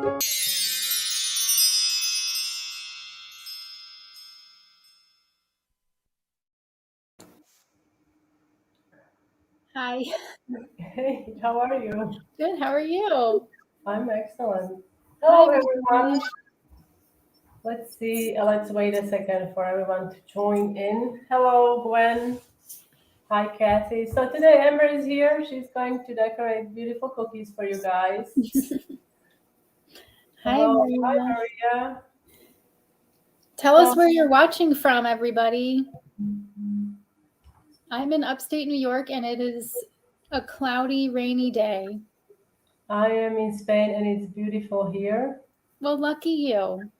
Hi. Hey, how are you? Good. How are you? I'm excellent. Hi, Hello, everyone. Gwen. Let's see. Let's wait a second for everyone to join in. Hello, Gwen. Hi, Kathy. So today Amber is here. She's going to decorate beautiful cookies for you guys. Hi, Hello. Hi, Maria. Maria. Tell us So where you're watching from, everybody. I'm in upstate New York, and it is a cloudy, rainy day. I am in Spain and it's beautiful here. Well, lucky you.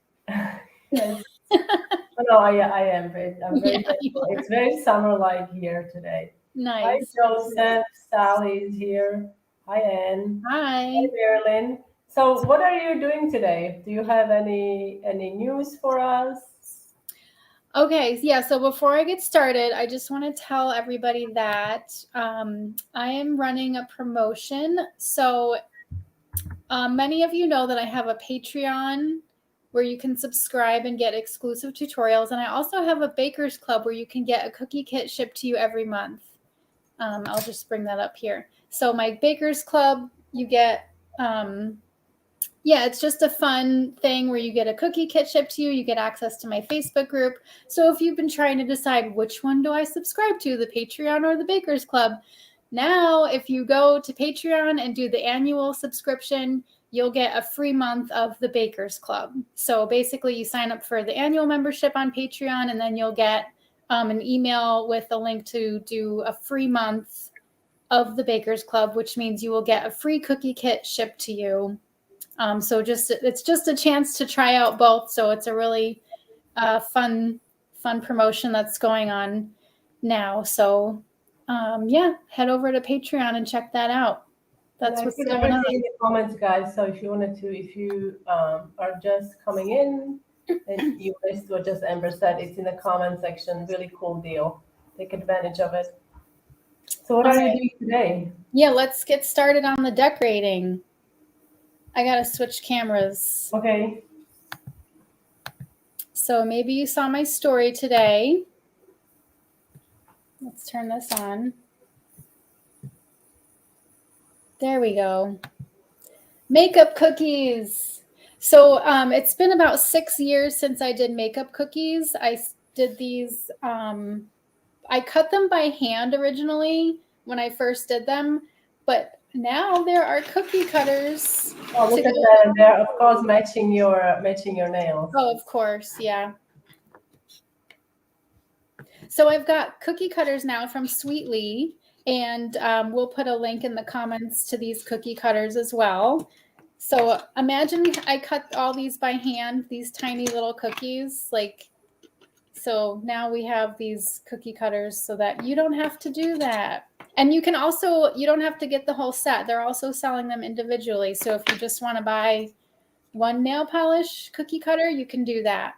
Yes. Oh, no, I am. I'm very Yeah, you thankful. are. It's very summer-like here today. Hi, Nice. That's great. Joseph. Sally is here. Hi, Anne. Hi, Hi. Marilyn. So, what are you doing today? Do you have any news for us? Okay, yeah, so before I get started, I just want to tell everybody that I am running a promotion. So many of you know that I have a Patreon where you can subscribe and get exclusive tutorials. And I also have a Baker's Club where you can get a cookie kit shipped to you every month. I'll just bring that up here. So my Baker's Club, you get, it's just a fun thing where you get a cookie kit shipped to you. You get access to my Facebook group. So if you've been trying to decide which one do I subscribe to, the Patreon or the Baker's Club, now if you go to Patreon and do the annual subscription, you'll get a free month of the Baker's Club. So basically you sign up for the annual membership on Patreon, and then you'll get an email with a link to do a free month of the Baker's Club, which means you will get a free cookie kit shipped to you. So it's just a chance to try out both. So it's a really fun promotion that's going on now. So head over to Patreon and check that out. And That's I what's put going everything on. in the comments, guys. So if you are just coming in and you missed what just Amber said, it's in the comment section. Really cool deal. Take advantage of it. So, what All are you right. doing today? Yeah, let's get started on the decorating. I gotta switch cameras. Okay. So maybe you saw my story today. Let's turn this on. There we go. Makeup cookies. So it's been about 6 years since I did makeup cookies. I did these, I cut them by hand originally when I first did them, but now there are cookie cutters. Oh, look at that. And they're, of course, matching your nails. Oh, of course, yeah. So I've got cookie cutters now from Sweetly, and we'll put a link in the comments to these cookie cutters as well. So imagine I cut all these by hand, these tiny little cookies. So now we have these cookie cutters so that you don't have to do that. And you don't have to get the whole set. They're also selling them individually. So if you just want to buy one nail polish cookie cutter, you can do that.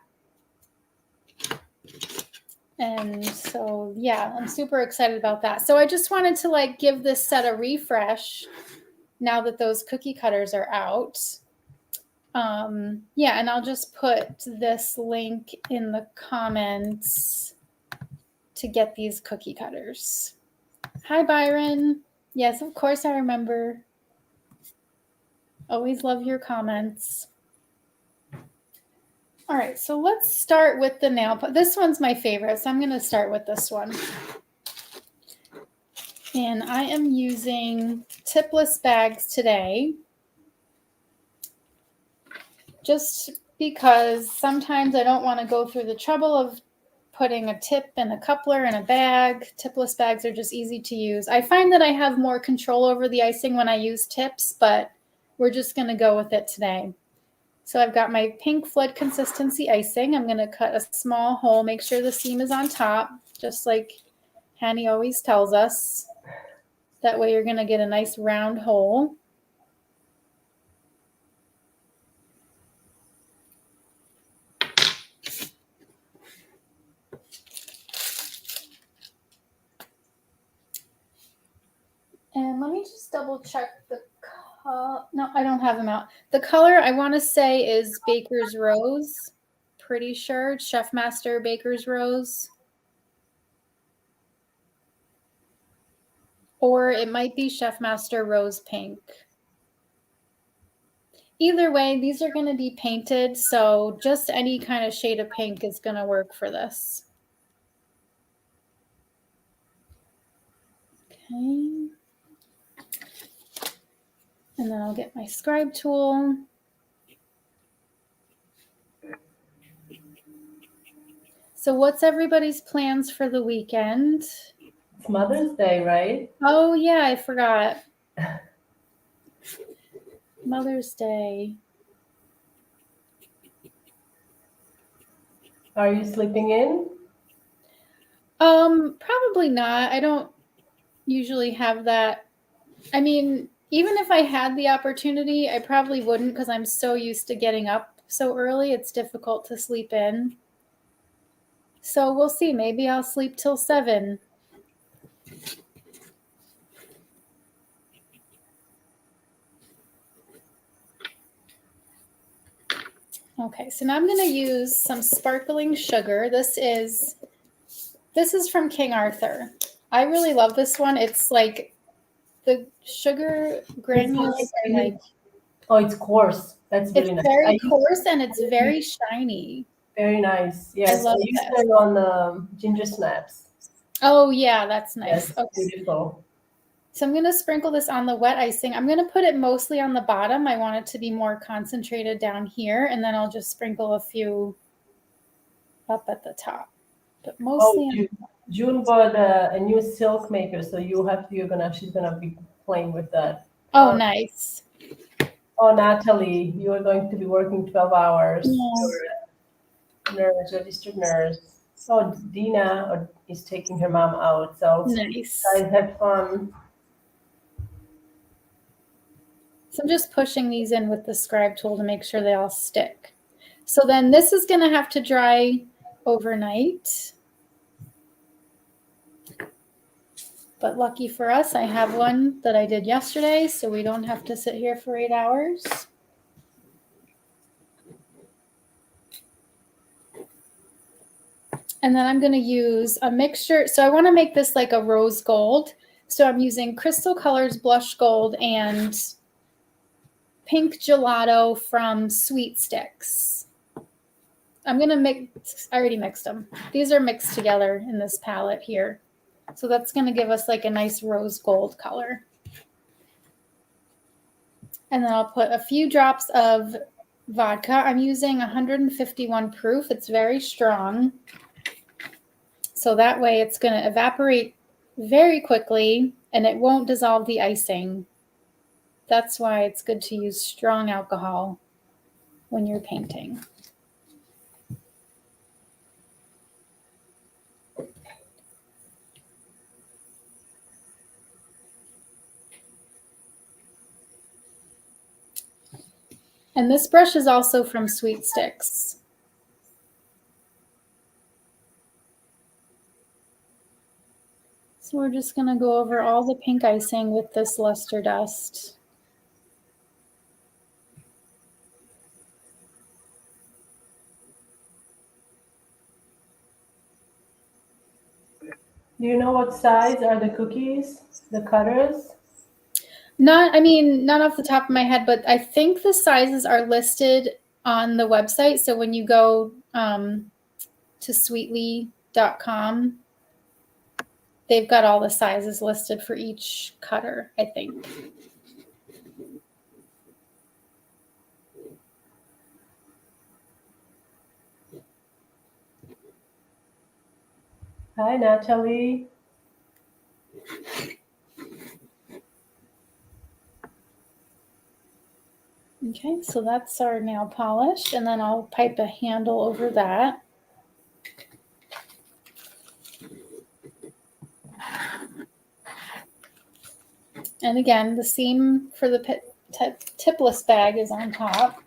And so, yeah, I'm super excited about that. So I just wanted to give this set a refresh now that those cookie cutters are out. And I'll just put this link in the comments to get these cookie cutters. Hi, Byron. Yes, of course I remember. Always love your comments. All right, so let's start with the nail. This one's my favorite, so I'm going to start with this one. And I am using tipless bags today, just because sometimes I don't want to go through the trouble of putting a tip and a coupler in a bag. Tipless bags are just easy to use. I find that I have more control over the icing when I use tips, but we're just going to go with it today. So I've got my pink flood consistency icing. I'm going to cut a small hole, make sure the seam is on top, just like Hani always tells us. That way you're going to get a nice round hole. And let me just double check the No, I don't have them out. The color I want to say is Baker's Rose. Pretty sure. Chef Master Baker's Rose. Or it might be Chef Master Rose Pink. Either way, these are going to be painted, so just any kind of shade of pink is going to work for this. Okay. And then I'll get my scribe tool. So what's everybody's plans for the weekend? It's Mother's Day, right? Oh, yeah, I forgot. Mother's Day. Are you sleeping in? Probably not. I don't usually have that. I mean, even if I had the opportunity, I probably wouldn't because I'm so used to getting up so early. It's difficult to sleep in. So we'll see. Maybe I'll sleep till 7. Okay, so now I'm going to use some sparkling sugar. This is from King Arthur. I really love this one. It's like the sugar granules are like, oh, it's coarse. That's really it's nice. very coarse and it's very shiny. Very nice. Yes, I love used this. it on the ginger snaps. Oh yeah, that's nice. Yes, Okay. beautiful. So I'm going to sprinkle this on the wet icing. I'm going to put it mostly on the bottom. I want it to be more concentrated down here, and then I'll just sprinkle a few up at the top. But mostly. June bought a new silk maker, so she's gonna be playing with that. Oh, nice. Oh, Natalie, you are going to be working 12 hours. Yeah. You're a nurse, registered nurse. Oh, Dina is taking her mom out. So nice. Guys, have fun. So I'm just pushing these in with the scribe tool to make sure they all stick. So then this is going to have to dry overnight. But lucky for us, I have one that I did yesterday, so we don't have to sit here for 8 hours. And then I'm going to use a mixture. So I want to make this like a rose gold. So I'm using Crystal Colors Blush Gold and Pink Gelato from Sweet Sticks. I'm going to mix, I already mixed them. These are mixed together in this palette here. So that's going to give us like a nice rose gold color. And then I'll put a few drops of vodka. I'm using 151 proof. It's very strong. So that way it's going to evaporate very quickly and it won't dissolve the icing. That's why it's good to use strong alcohol when you're painting. And this brush is also from Sweet Sticks. So we're just going to go over all the pink icing with this luster dust. Do you know what size are the cookies, the cutters? Not off the top of my head, but I think the sizes are listed on the website. So when you go to sweetly.com, they've got all the sizes listed for each cutter, I think. Hi, Natalie. Okay, so that's our nail polish, and then I'll pipe a handle over that. And again, the seam for the tipless bag is on top.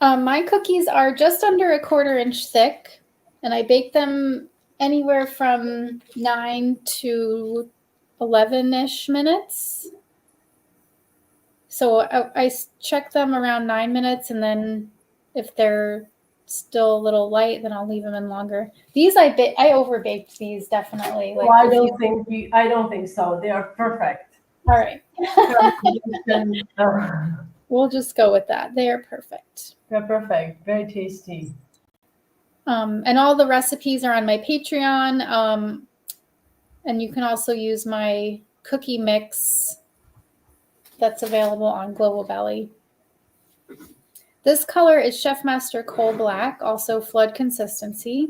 My cookies are just under a 1/4 inch thick, and I bake them anywhere from 9 to 11-ish minutes. So I check them around 9 minutes, and then if they're still a little light, then I'll leave them in longer. These I over baked these definitely. Well, I don't think so. They are perfect. All right. uh, We'll just go with that. They are perfect. They're perfect. Very tasty. And all the recipes are on my Patreon. And you can also use my cookie mix that's available on Global Belly. This color is Chef Master Coal Black, also flood consistency.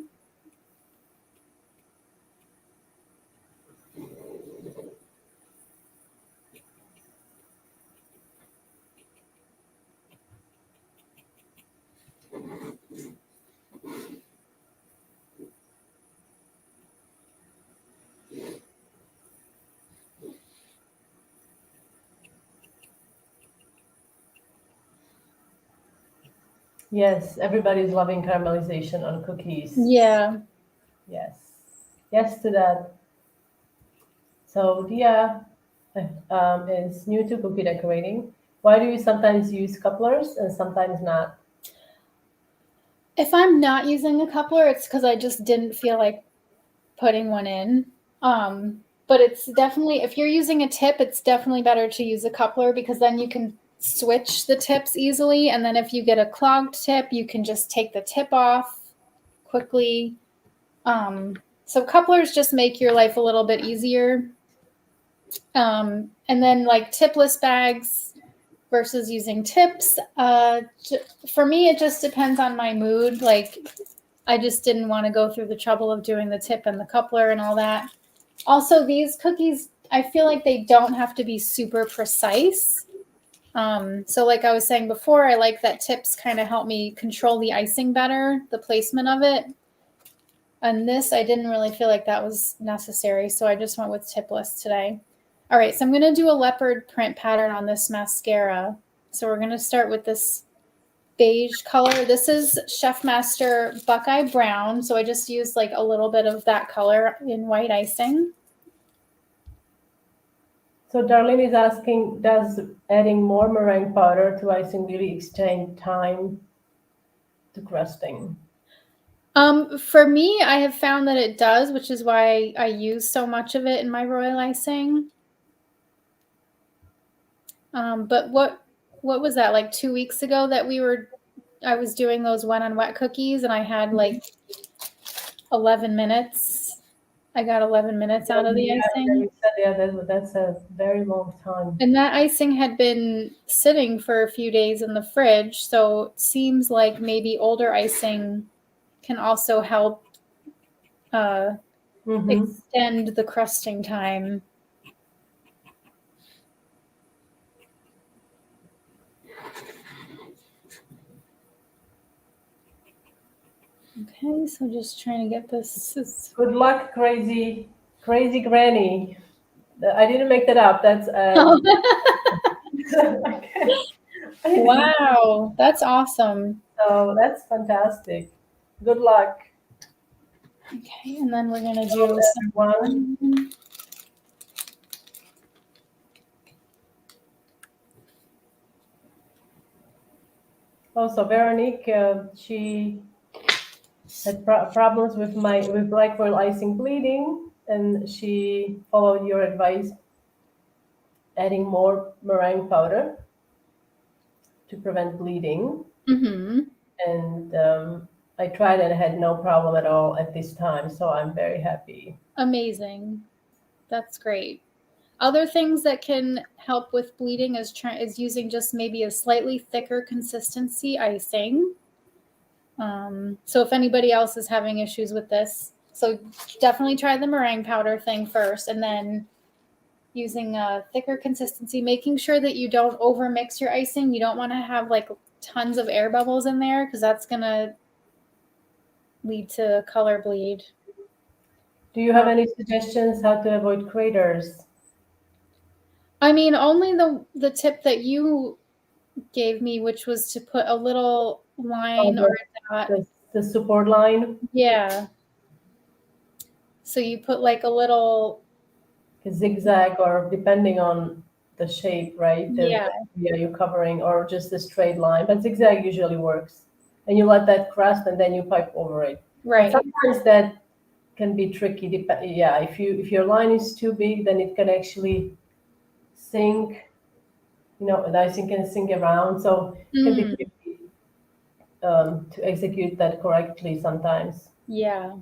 Yes, everybody's loving caramelization on cookies. Yeah. Yes. Yes to that. So Dia is new to cookie decorating. Why do you sometimes use couplers and sometimes not? If I'm not using a coupler, it's because I just didn't feel like putting one in. But it's definitely, if you're using a tip, it's definitely better to use a coupler because then you can switch the tips easily. And then if you get a clogged tip, you can just take the tip off quickly. So couplers just make your life a little bit easier. And then like tipless bags versus using tips. For me, it just depends on my mood. Like I just didn't want to go through the trouble of doing the tip and the coupler and all that. Also, these cookies, I feel like they don't have to be super precise. So like I was saying before, I like that tips kind of help me control the icing better, the placement of it. And this, I didn't really feel like that was necessary, so I just went with tipless today. All right, so I'm going to do a leopard print pattern on this mascara. So we're going to start with this beige color. This is Chef Master Buckeye Brown, so I just used like a little bit of that color in white icing. So Darlene is asking, does adding more meringue powder to icing really extend time to crusting? For me, I have found that it does, which is why I use so much of it in my royal icing. But what was that, like 2 weeks ago that I was doing those wet on wet cookies and I had like 11 minutes. I got 11 minutes out of the icing. That's a very long time. And that icing had been sitting for a few days in the fridge, so it seems like maybe older icing can also help extend the crusting time. Okay, so just trying to get this. Good luck, crazy granny. I didn't make that up. That's Wow, that's awesome. So that's fantastic. Good luck. Okay, and then we're gonna do one. Also, Veronique, she had problems with black foil icing bleeding, and she followed your advice, adding more meringue powder to prevent bleeding. And I tried and had no problem at all at this time, so I'm very happy. Amazing. That's great. Other things that can help with bleeding is using just maybe a slightly thicker consistency icing. So if anybody else is having issues with this, so definitely try the meringue powder thing first, and then using a thicker consistency, making sure that you don't overmix your icing. You don't want to have like tons of air bubbles in there because that's going to lead to color bleed. Do you have any suggestions how to avoid craters? I mean, only the tip that you gave me, which was to put a little line or a dot. The support line. Yeah. So you put like a little zigzag, or depending on the shape, right? Yeah. You're covering, or just a straight line. But zigzag usually works. And you let that crust, and then you pipe over it. Right. But sometimes that can be tricky. Yeah, if your line is too big, then it can actually sink. The icing can sink around, so it can be tricky to execute that correctly sometimes. Yeah.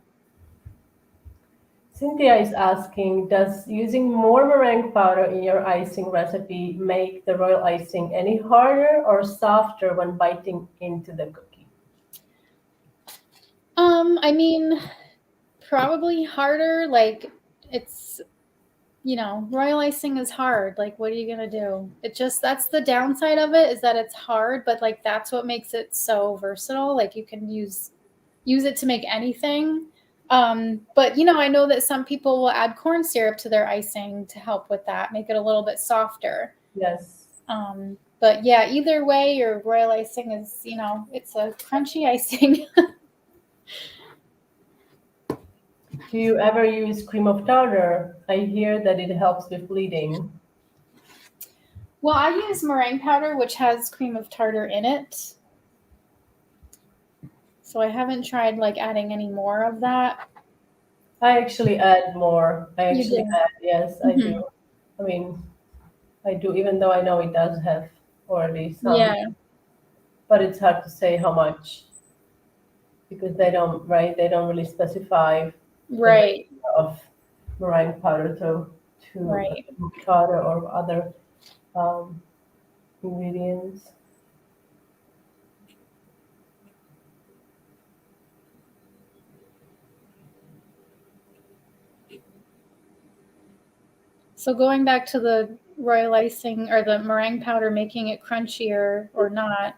Cynthia is asking, does using more meringue powder in your icing recipe make the royal icing any harder or softer when biting into the cookie? I mean, probably harder. Like, it's, royal icing is hard. Like, what are you going to do? That's the downside of it, is that it's hard, but like, that's what makes it so versatile. Like, you can use it to make anything. But I know that some people will add corn syrup to their icing to help with that, make it a little bit softer. Yes. But yeah, either way, your royal icing is, it's a crunchy icing. Do you ever use cream of tartar? I hear that it helps with bleeding. Well, I use meringue powder, which has cream of tartar in it. So I haven't tried like adding any more of that. I actually add more. Yes, Mm-hmm. I do. I mean, I do, even though I know it does have already some. Yeah. But it's hard to say how much, because they don't really specify Right. of meringue powder to Right. tartar or other ingredients. So going back to the royal icing or the meringue powder, making it crunchier or not,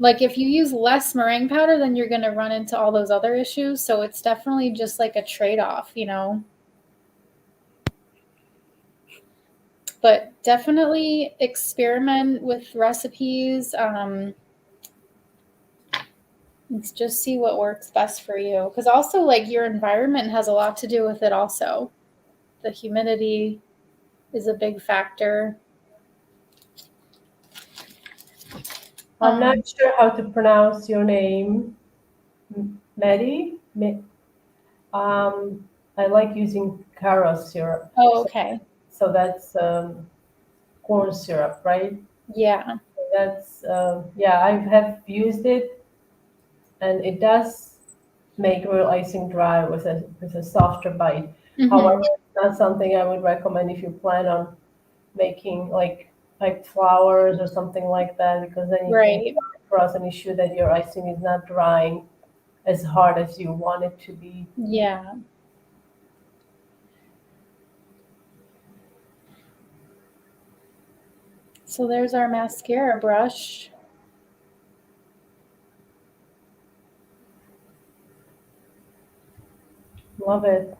like if you use less meringue powder, then you're going to run into all those other issues. So it's definitely just like a trade-off, But definitely experiment with recipes. Just see what works best for you. Because also, like, your environment has a lot to do with it also. The humidity is a big factor. I'm not sure how to pronounce your name. Maddie? I like using caro syrup. Oh, okay. So that's corn syrup, right? Yeah. That's I have used it, and it does make royal icing dry with a softer bite. Mm-hmm. However, it's not something I would recommend if you plan on making like flowers or something like that, because then you can come across an issue that your icing is not drying as hard as you want it to be. Yeah. So there's our mascara brush. Love it.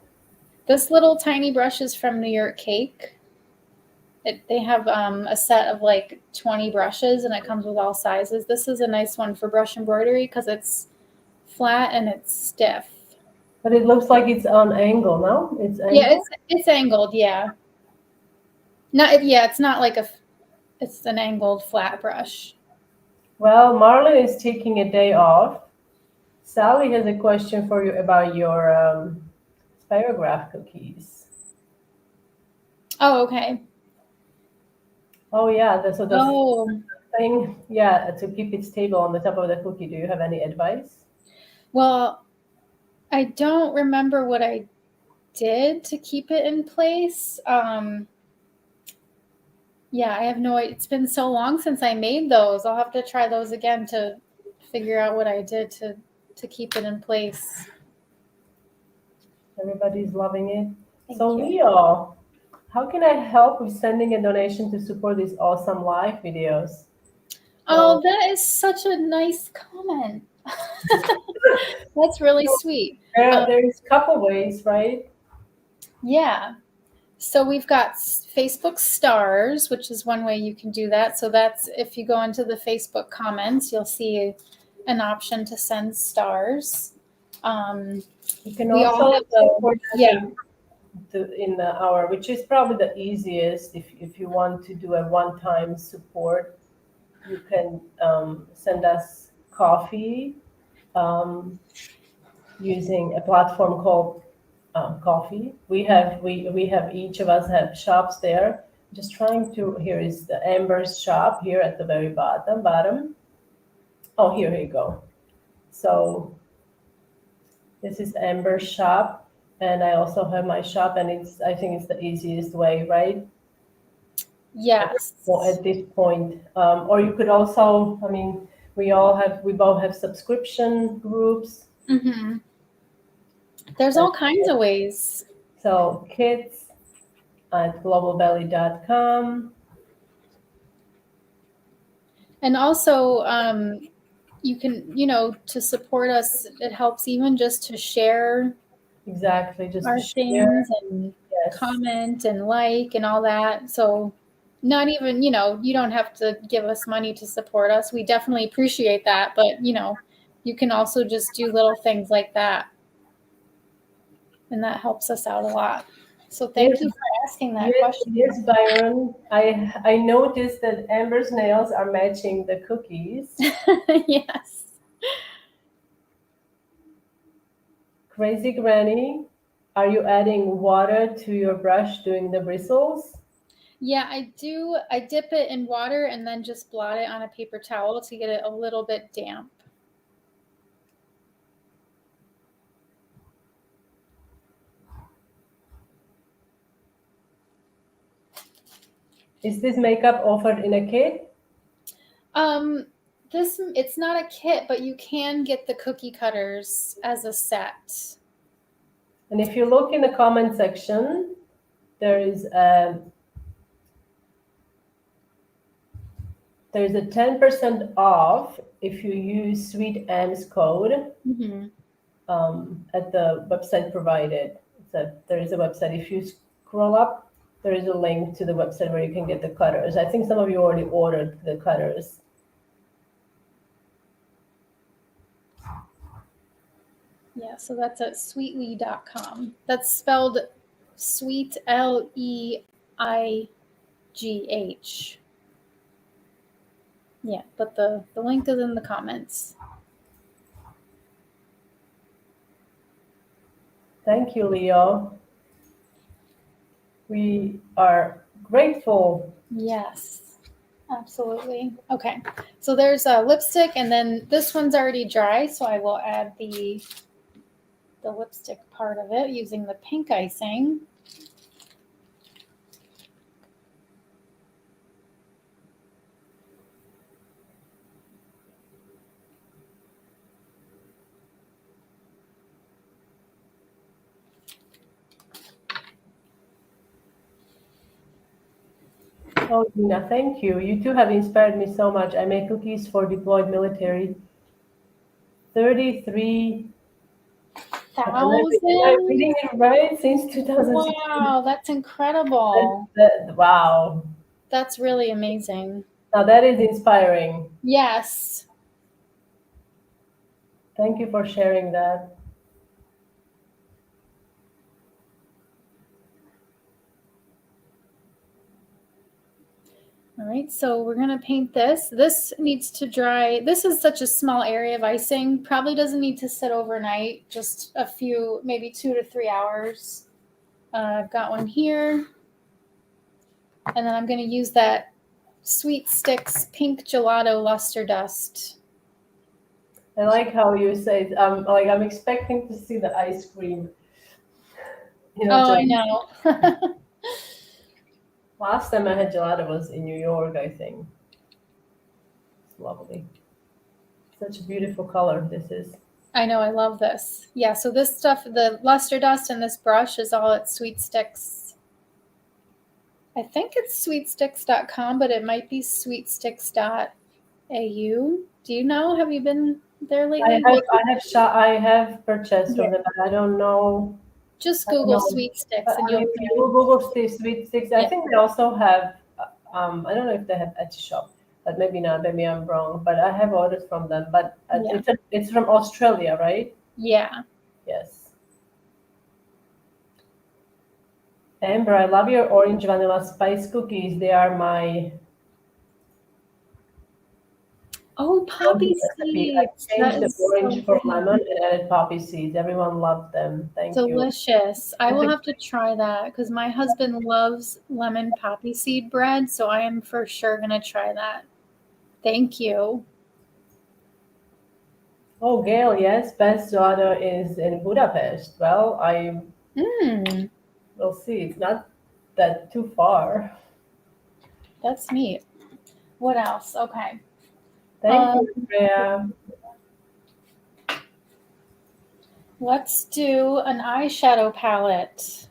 This little tiny brush is from New York Cake. They have a set of like 20 brushes, and it comes with all sizes. This is a nice one for brush embroidery because it's flat and it's stiff. But it looks like it's on angle, no? It's angled? Yeah, it's angled, yeah. It's not like it's an angled flat brush. Well, Marlon is taking a day off. Sally has a question for you about your spirograph cookies. Oh, okay. Oh, yeah. Thing, to keep it stable on the top of the cookie. Do you have any advice? Well, I don't remember what I did to keep it in place. Yeah, I have no idea. It's been so long since I made those. I'll have to try those again to figure out what I did to keep it in place. Everybody's loving it. Thank you. Leo, how can I help with sending a donation to support these awesome live videos? Oh, that is such a nice comment. That's really sweet. There's a couple ways, right? Yeah. So we've got Facebook stars, which is one way you can do that. So that's if you go into the Facebook comments, you'll see an option to send stars. You can We all also have support us yeah. in the hour, which is probably the easiest. If you want to do a one-time support, you can send us coffee using a platform called Coffee. We have each of us have shops there. Just trying to. Here is the Amber's shop here at the very bottom. Oh, here you go. So this is Amber's shop, and I also have my shop, and I think it's the easiest way, right? Yes. At this point, or you could also, I mean, we both have subscription groups. Mm-hmm. There's all kinds of ways. So kids at globalbelly.com. And also, you can, to support us, it helps even just to share Exactly, just our to share. things and Yes. comment and like and all that. So not even, you don't have to give us money to support us. We definitely appreciate that. But, you can also just do little things like that. And that helps us out a lot. So thank you for asking that question. Yes, Byron. I noticed that Amber's nails are matching the cookies. Yes. Crazy Granny, are you adding water to your brush doing the bristles? Yeah, I do. I dip it in water and then just blot it on a paper towel to get it a little bit damp. Is this makeup offered in a kit? It's not a kit, but you can get the cookie cutters as a set. And if you look in the comment section, there is a 10% off if you use SweetAmbs code Mm-hmm. at the website provided. There is a website. If you scroll up, there is a link to the website where you can get the cutters. I think some of you already ordered the cutters. Yeah, so that's at sweetly.com. That's spelled sweet, Leigh. Yeah, but the link is in the comments. Thank you, Leo. We are grateful. Yes, absolutely. Okay, so there's a lipstick, and then this one's already dry, so I will add the lipstick part of it using the pink icing. Oh, Dina, thank you. You two have inspired me so much. I make cookies for deployed military. 33. Am I reading it right? Since 2016. Wow, that's incredible. Wow. That's really amazing. Now that is inspiring. Yes. Thank you for sharing that. All right, so we're going to paint this. This needs to dry. This is such a small area of icing. Probably doesn't need to sit overnight, just a few, maybe 2 to 3 hours. I've got one here. And then I'm going to use that Sweet Sticks Pink Gelato Luster Dust. I like how you say, I'm expecting to see the ice cream. I know. Last time I had gelato was in New York, I think. It's lovely. Such a beautiful color this is. I know, I love this. Yeah, so this stuff, the luster dust and this brush is all at Sweet Sticks. I think it's sweetsticks.com, but it might be sweetsticks.au. Do you know? Have you been there lately? I have purchased from them, but I don't know. Just I don't Google know. sweet sticks But, and I you'll mean, find. you will Google sweet sticks. I Yeah. think they also have. I don't know if they have Etsy shop, but maybe not. Maybe I'm wrong. But I have ordered from them. But Yeah. it's from Australia, right? Yeah. Yes. Amber, I love your orange vanilla spice cookies. They are my Oh, go-to poppy recipe. I seeds. That changed the is orange so for good. lemon and added poppy seeds. Everyone loved them. Thank you. Delicious. I It's will a have to try that because my husband loves lemon poppy seed bread, so I am for sure going to try that. Thank you. Oh, Gail, yes, best daughter is in Budapest. Well, I Mm, will see. It's not that too far. that's neat. What else? Okay. Thank Um, you, Andrea. let's do an eyeshadow palette.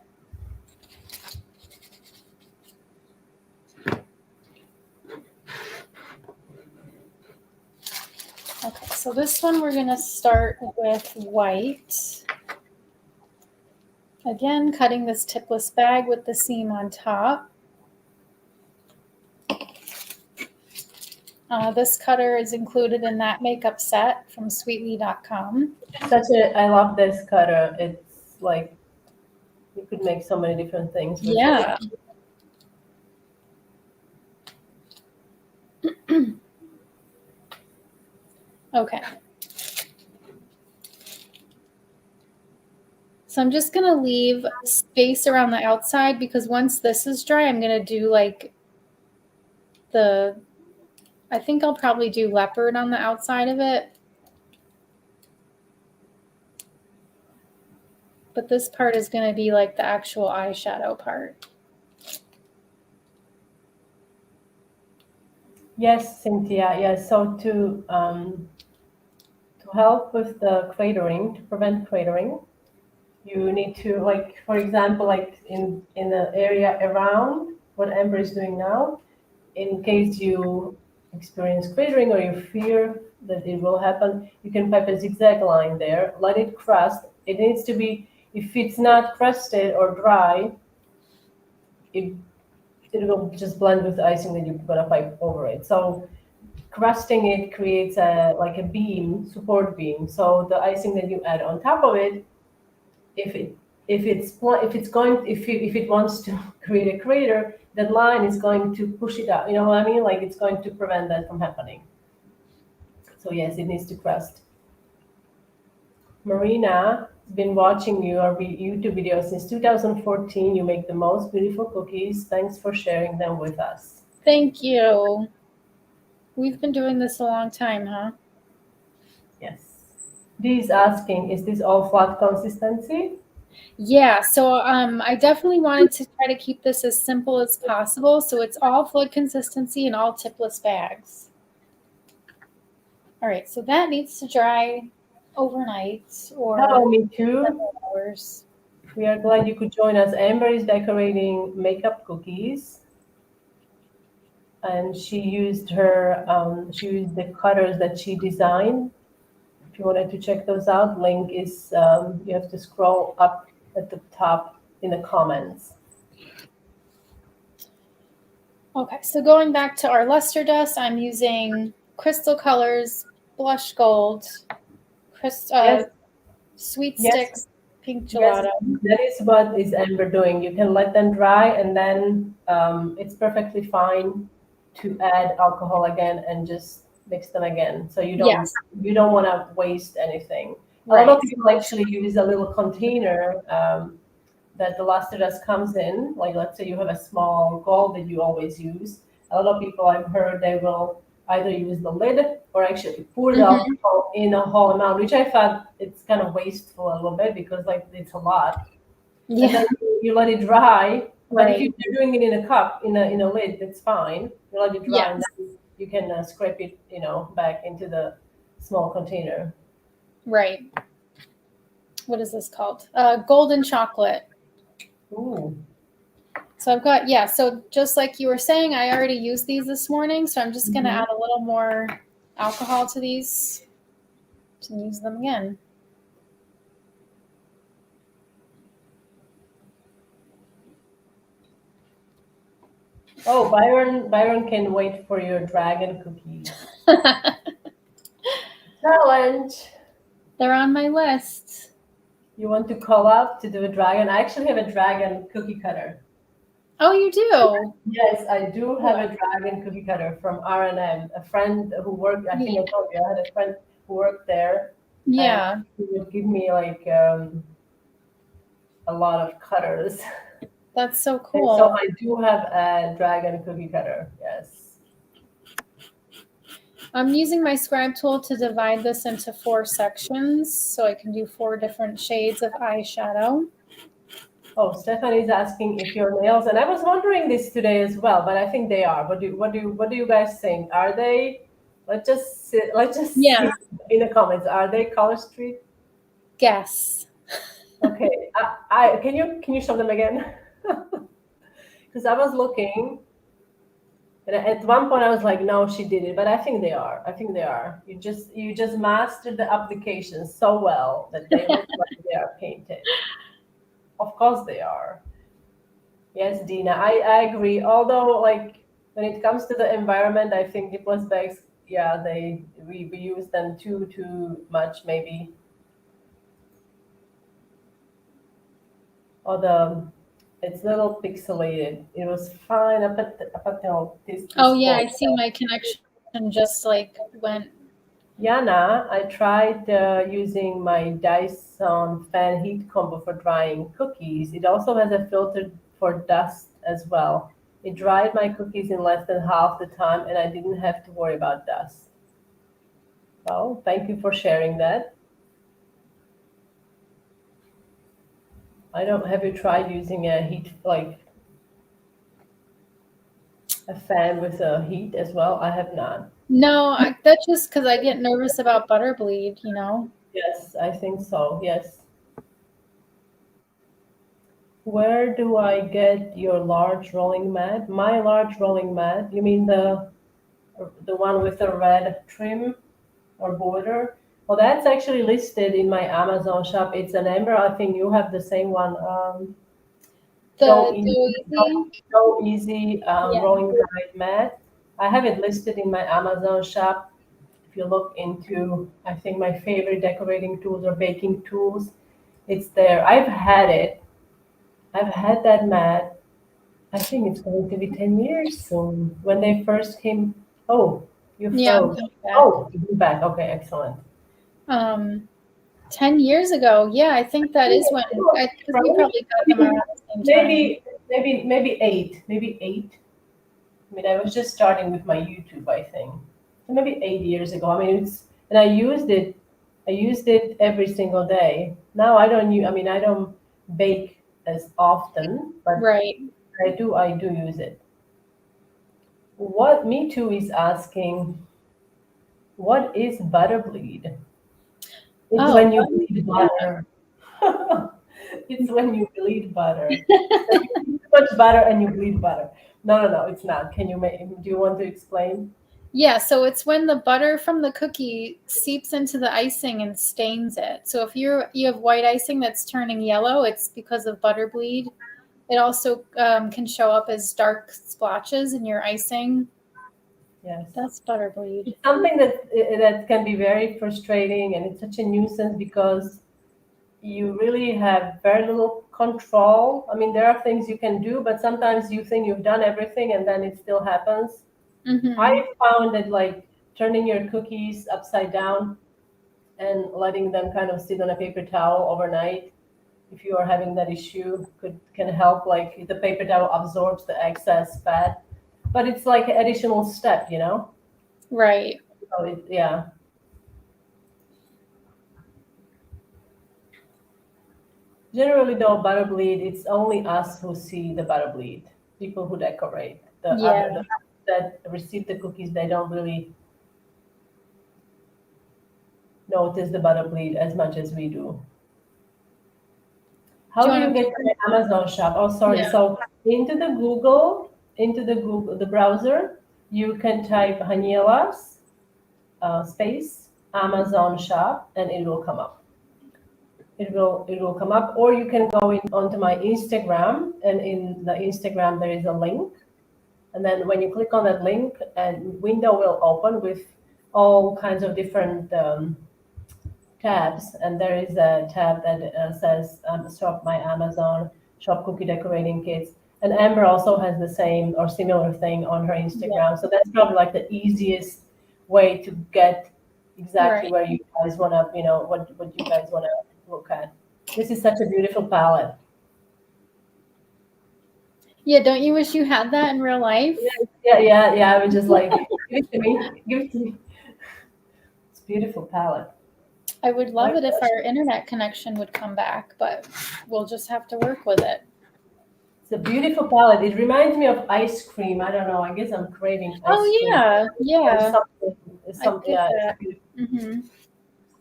Okay, so this one we're going to start with white. Again, cutting this tipless bag with the seam on top. This cutter is included in that makeup set from sweetly.com. I love this cutter. It's like you could make so many different things with it. Yeah. Okay. So I'm just going to leave space around the outside because once this is dry, I'm going to do like I think I'll probably do leopard on the outside of it. But this part is going to be like the actual eyeshadow part. Yes, Cynthia. Yes. So to help with the cratering, to prevent cratering, you need to like, for example, like in the area around what Amber is doing now, in case you experience cratering or you fear that it will happen, you can pipe a zigzag line there, let it crust. It needs to be, if it's not crusted or dry, it it will just blend with the icing that you're gonna pipe over it. So crusting it creates a like a beam, support beam. So the icing that you add on top of it, if it if it's going if it wants to create a crater, that line is going to push it out. You know what I mean? Like it's going to prevent that from happening. So yes, it needs to crust. Marina has been watching your YouTube videos since 2014. You make the most beautiful cookies. Thanks for sharing them with us. Thank you. We've been doing this a long time, huh? Yes. Dee is asking, is this all flat consistency? Yeah, so I definitely wanted to try to keep this as simple as possible. So it's all fluid consistency and all tipless bags. All right, so that needs to dry overnight or Hello, me too. several hours. We are glad you could join us. Amber is decorating makeup cookies, and she used the cutters that she designed. If you wanted to check those out, link is you have to scroll up at the top in the comments. Okay, so going back to our luster dust, I'm using Crystal Colors Blush Gold, Yes, Sweet yes, Sticks Pink yes. Gelato. That is what is Amber doing. You can let them dry, and then it's perfectly fine to add alcohol again and just mix them again. So Yes, you don't want to waste anything. A lot right. of people actually use a little container that the luster dust comes in. Like let's say you have a small gold that you always use. A lot of people I've heard they will either use the lid or actually pour the Mm-hmm. alcohol in a whole amount, which I thought it's kind of wasteful a little bit because like it's a lot. And then Yeah, you let it dry. But if right. you're doing it in a cup, in a lid, that's fine. You let it dry, and Yes, then you can scrape it, back into the small container. right. What is this called? Golden chocolate. Ooh. So I've got, yeah, so just like you were saying, I already used these this morning, so I'm just going to Mhm. add a little more alcohol to these to use them again. Oh, Byron can wait for your dragon cookies. Challenge. They're on my list. You want to call up to do a dragon? I actually have a dragon cookie cutter. Oh, you do? Yes, I do have a dragon cookie cutter from R&M. A friend who worked, I think I told you, I had a friend who worked there. And Yeah, he would give me like a lot of cutters. that's so And so cool. I do have a dragon cookie cutter. Yes. I'm using my scribe tool to divide this into 4 sections so I can do 4 different shades of eyeshadow. Oh, Stephanie's asking if your nails, and I was wondering this today as well, but I think they are. What do you guys think? Are they? Let's just Yeah. see in the comments. Are they Color Street? Guess. Okay. I can you show them again? Because I was looking, and at one point I was like, no, she did it, but I think they are. I think they are. You just mastered the application so well that they look like they are painted. Of course they are. Yes, Dina, I agree. Although, like, when it comes to the environment, I think Diplo's bags, yeah, we use them too much, maybe. Or it's a little pixelated. It was fine up until this Oh yeah, I point. see my connection just like went. Yana, I tried using my Dyson fan heat combo for drying cookies. It also has a filter for dust as well. It dried my cookies in less than half the time, and I didn't have to worry about dust. Well, thank you for sharing that. I don't have you tried using a heat like a fan with a heat as well? I have not. No, that's just because I get nervous about butter bleed, you know? Yes, I think so. Yes. Where do I get your large rolling mat? My large rolling mat? You mean the one with the red trim or border? Well, that's actually listed in my Amazon shop. It's an amber. I think you have the same one. Go The easy, Doeasy. go easy Yeah. rolling guide mat. I have it listed in my Amazon shop. If you look into, I think my favorite decorating tools or baking tools, it's there. I've had it. I've had that mat. I think it's going to be 10 years soon. When they first came, oh, you Yeah, I'm froze. coming back. Oh, you're back. Okay, excellent. 10 years ago. Yeah, I think that is when, because we probably got them around the same time. Maybe eight. Maybe eight. I mean, I was just starting with my YouTube, I think. So maybe 8 years ago. I mean, and I used it. I used it every single day. Now I don't use. I mean, I don't bake as often, but Right. I do use it. What Me Too is asking, what is butter bleed? It's Oh, when you bleed butter. It's when you bleed butter. Like you eat too much butter and you bleed butter. No, it's not. Do you want to explain? yeah. So it's when the butter from the cookie seeps into the icing and stains it. So if you have white icing that's turning yellow, it's because of butter bleed. It also can show up as dark splotches in your icing. Yes. That's butter bleed. It's something that can be very frustrating, and it's such a nuisance because you really have very little control. I mean, there are things you can do, but sometimes you think you've done everything and then it still happens. Mm-hmm. I found that like turning your cookies upside down and letting them kind of sit on a paper towel overnight, if you are having that issue, can help. Like the paper towel absorbs the excess fat, but it's like an additional step, you know. Right. So yeah. Generally, though, butter bleed, it's only us who see the butter bleed. People who decorate, Yeah. that receive the cookies, they don't really notice the butter bleed as much as we do. How Do do you you want to? get to the Amazon shop? Oh, sorry. Yeah. So into the browser, you can type Haniela's space Amazon shop, and it will come up. It will come up, or you can go onto my Instagram, and in the Instagram there is a link And then when you click on that link, a window will open with all kinds of different tabs. And there is a tab that says Shop My Amazon, Shop Cookie Decorating Kits. And Amber also has the same or similar thing on her Instagram. Yeah. So that's probably like the easiest way to get exactly Right. where you guys want to, what you guys want to look at. This is such a beautiful palette. Yeah, don't you wish you had that in real life? Yeah. I was just like, give it to me. Give it to me. It's a beautiful palette. I would love My it if gosh. our internet connection would come back, but we'll just have to work with it. It's a beautiful palette. It reminds me of ice cream. I don't know. I guess I'm craving ice Oh cream yeah, or yeah, something. I Something, get yeah, it's that. beautiful. Hmm.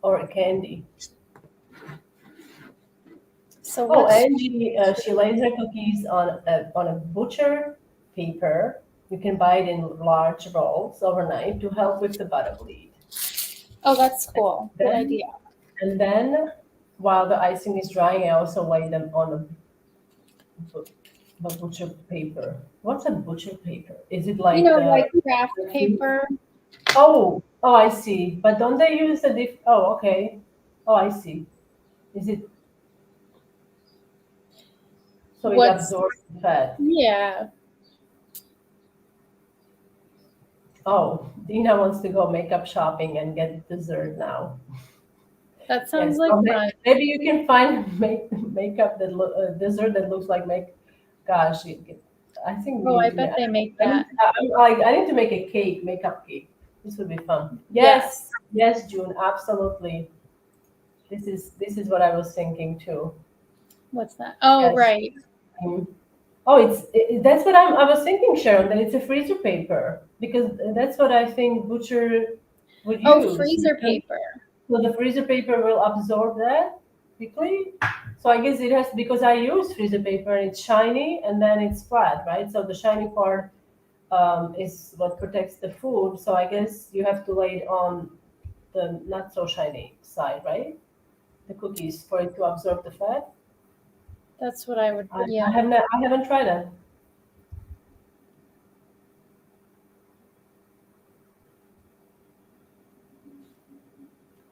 Or a candy. So Oh, let's. Angie, she lays her cookies on a butcher paper. You can buy it in large rolls overnight to help with the butter bleed. Oh, that's cool. Good Then idea. and then while the icing is drying, I also lay them on the butcher paper. What's a butcher paper? Is it You like know, the like craft paper. oh, I see. But don't they use the oh, okay. Oh, I see. Is it so it What's absorbs the fat? yeah? Oh, Dina wants to go makeup shopping and get dessert now. That sounds Yes, like so fun. maybe you can find makeup that dessert that looks like make. Gosh, I think we Oh, need I to bet make. they make I need, that. I need to make a cake, makeup cake. This would be fun. Yes. Yes, June, absolutely. This is what I was thinking too. What's that? Oh, Yes. right. Mm. Oh, that's what I was thinking, Sharon. That it's a freezer paper because that's what I think butcher would Oh, use. freezer paper. So the freezer paper will absorb that quickly. So I guess it has because I use freezer paper and it's shiny and then it's flat, right? So the shiny part is what protects the food. So I guess you have to lay it on the not so shiny side, right? The cookies for it to absorb the fat. That's what I would. I Yeah. haven't I haven't tried that.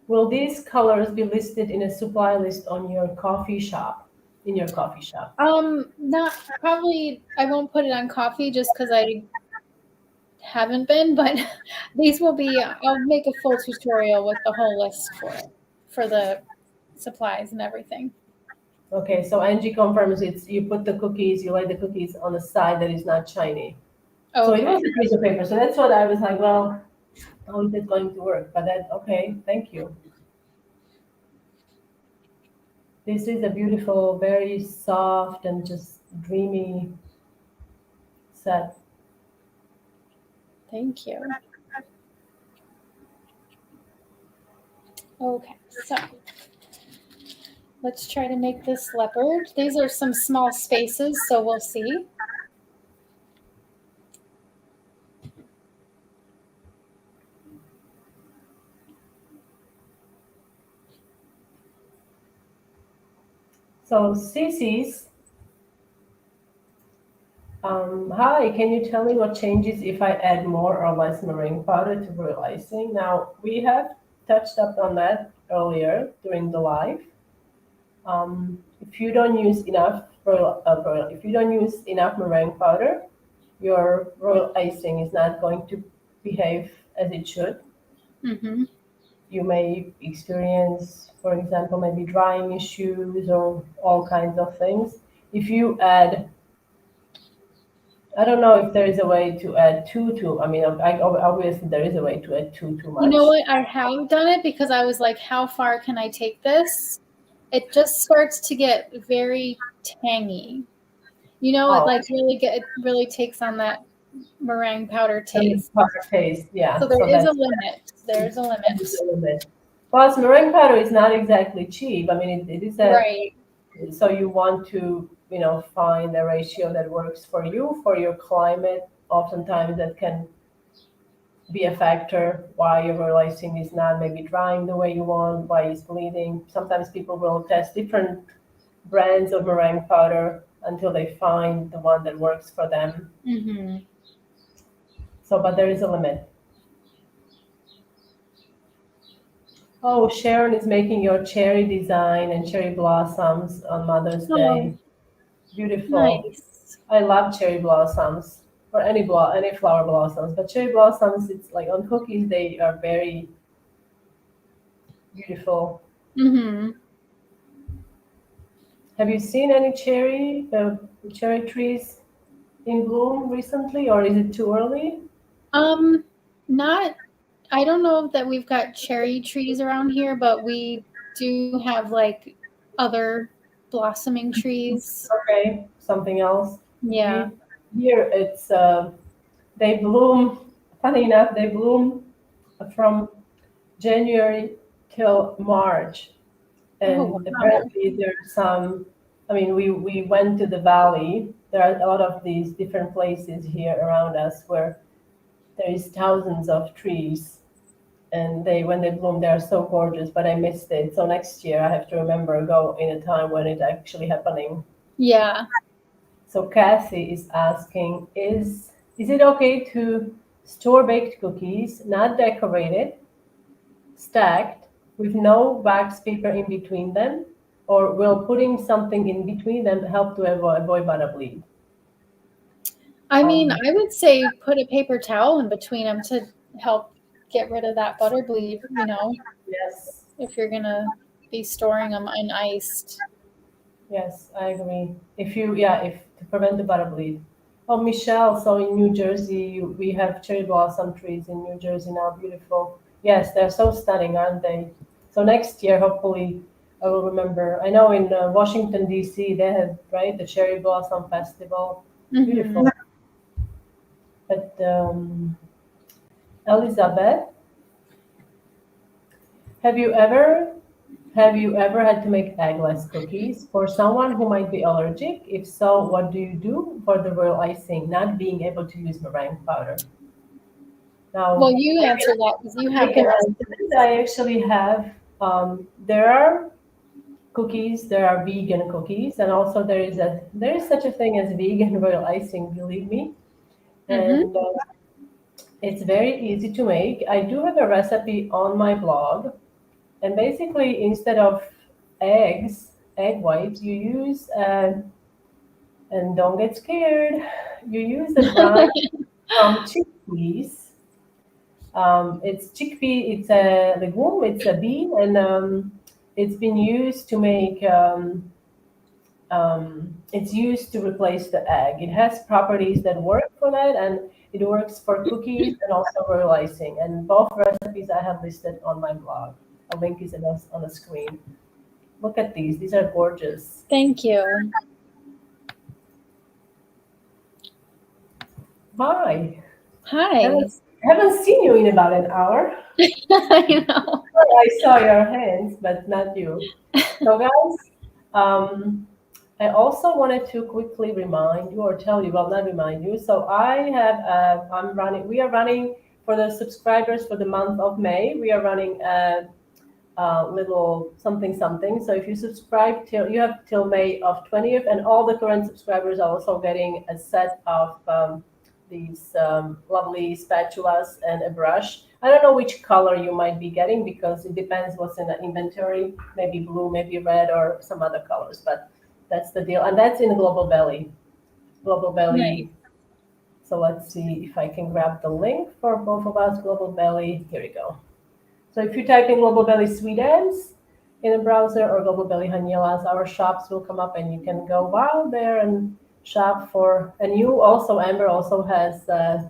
Will these colors be listed in a supply list on your coffee shop? In your coffee shop? Not probably. I won't put it on coffee just because I haven't been, but these will be. I'll make a full tutorial with the whole list for the supplies and everything. Okay, so Angie confirms it's you put the cookies, you lay the cookies on the side that is not shiny. So it Okay. was a piece of paper. So that's what I was like, well, how is it going to work? But that okay, thank you. This is a beautiful, very soft and just dreamy set. Thank you. Okay, so let's try to make this leopard. These are some small spaces, so we'll see. So Cece's, hi, can you tell me what changes if I add more or less meringue powder to royal icing? Now we have touched up on that earlier during the live. If you don't use enough if you don't use enough meringue powder, your royal icing is not going to behave as it should. Mm-hmm. You may experience, for example, maybe drying issues or all kinds of things. If you add, I don't know if there is a way to add too. I mean, obviously there is a way to add too You know much. what? I have done it because I was like, how far can I take this? It just starts to get very tangy. You know, it Oh, like it really takes on that meringue powder the taste. proper taste, yeah. So there So is a that's limit. There's a that limit. is a little bit. Plus, meringue powder is not exactly cheap. I mean, it is a Right. so you want to find a ratio that works for you for your climate. Oftentimes, that can be a factor why your lysine is not maybe drying the way you want, why it's bleeding. Sometimes people will test different brands of meringue powder until they find the one that works for them. Mm-hmm. So, but there is a limit. Oh, Sharon is making your cherry design and cherry blossoms on Mother's Oh, Day. Beautiful. nice. I love cherry blossoms or any flower blossoms, but cherry blossoms, it's like on cookies, they are very beautiful. Mm-hmm. Have you seen any cherry trees in bloom recently, or is it too early? Um, not, I don't know that we've got cherry trees around here, but we do have like other blossoming trees. Okay, something else. Yeah. We here it's they bloom. Funny enough, they bloom from January till March, Oh, and wow. apparently there's some. I mean, we went to the valley. There are a lot of these different places here around us where there is thousands of trees, and they when they bloom, they are so gorgeous. But I missed it, so next year I have to remember go in a time when it's actually happening. Yeah. So Cassie is asking, is it okay to store baked cookies, not decorated, stacked, with no wax paper in between them, or will putting something in between them help to avoid butter bleed? I mean, Um, I would say put a paper towel in between them to help get rid of that butter bleed, yes, if you're gonna be storing them uniced. yes, I agree. If to prevent the butter bleed. Oh, Michelle, so in New Jersey, we have cherry blossom trees in New Jersey now, beautiful. Yes, they're so stunning, aren't they? So next year, hopefully, I will remember. I know in Washington, D.C., they have, right, the Cherry Blossom Festival. Mm-hmm. Beautiful. But Elizabeth, have you ever have you ever had to make eggless cookies for someone who might be allergic? If so, what do you do for the royal icing, not being able to use meringue powder? Well, Now, you answer that because you I have the can answer recipe. this. I actually have, there are cookies, there are vegan cookies, and also there is such a thing as vegan royal icing, believe me. Mm-hmm. And it's very easy to make. I do have a recipe on my blog. And basically, instead of egg whites, you use, and don't get scared, you use a brine from chickpeas. It's chickpea, it's a legume, it's a bean, and it's been used to make, it's used to replace the egg. It has properties that work for that, and it works for cookies and also royal icing. And both recipes I have listed on my blog. A link is on the screen. Look at these. These are gorgeous. Thank you. Hi. Hi. Haven't, haven't seen you in about an hour. I know. I saw your hands, but not you. So, guys, I also wanted to quickly remind you or tell you, well, not remind you. So, we are running for the subscribers for the month of May. We are running a little something something. So if you subscribe till you have till May of 20th, and all the current subscribers are also getting a set of these lovely spatulas and a brush. I don't know which color you might be getting because it depends what's in the inventory. Maybe blue, maybe red, or some other colors. But that's the deal, and that's in Global Belly. Global Nice. Belly. So let's see if I can grab the link for both of us. Global Belly. Here we go. So if you type in Global Belly SweetAmbs in a browser or Global Belly Haniela's, our shops will come up and you can go wow there and shop for. And you also, Amber also has, if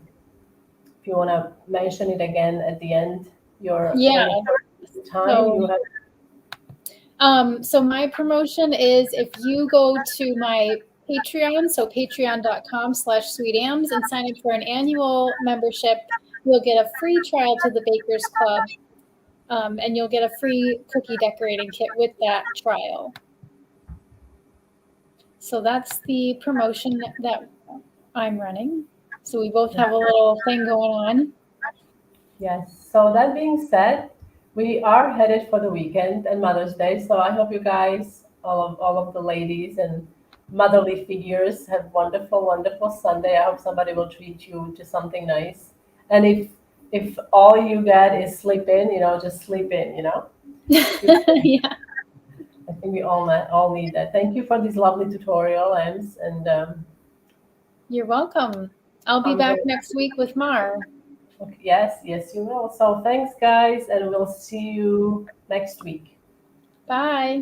you want to mention it again at the end, your Yeah. when it comes to time, So, you have. so my promotion is if you go to my Patreon, so patreon.com/sweetams and sign up for an annual membership, you'll get a free trial to the Bakers Club, and you'll get a free cookie decorating kit with that trial. So that's the promotion that I'm running. So we both have a little thing going on. Yes. So that being said, we are headed for the weekend and Mother's Day. So I hope you guys, all of the ladies and motherly figures, have wonderful, wonderful Sunday. I hope somebody will treat you to something nice. And if all you get is sleep in, just sleep in, Yeah. I think we all need that. Thank you for this lovely tutorial, Ems, and You're welcome. I'll be I'm back very next week with Mar. okay, yes, you will. So thanks, guys, and we'll see you next week. Bye.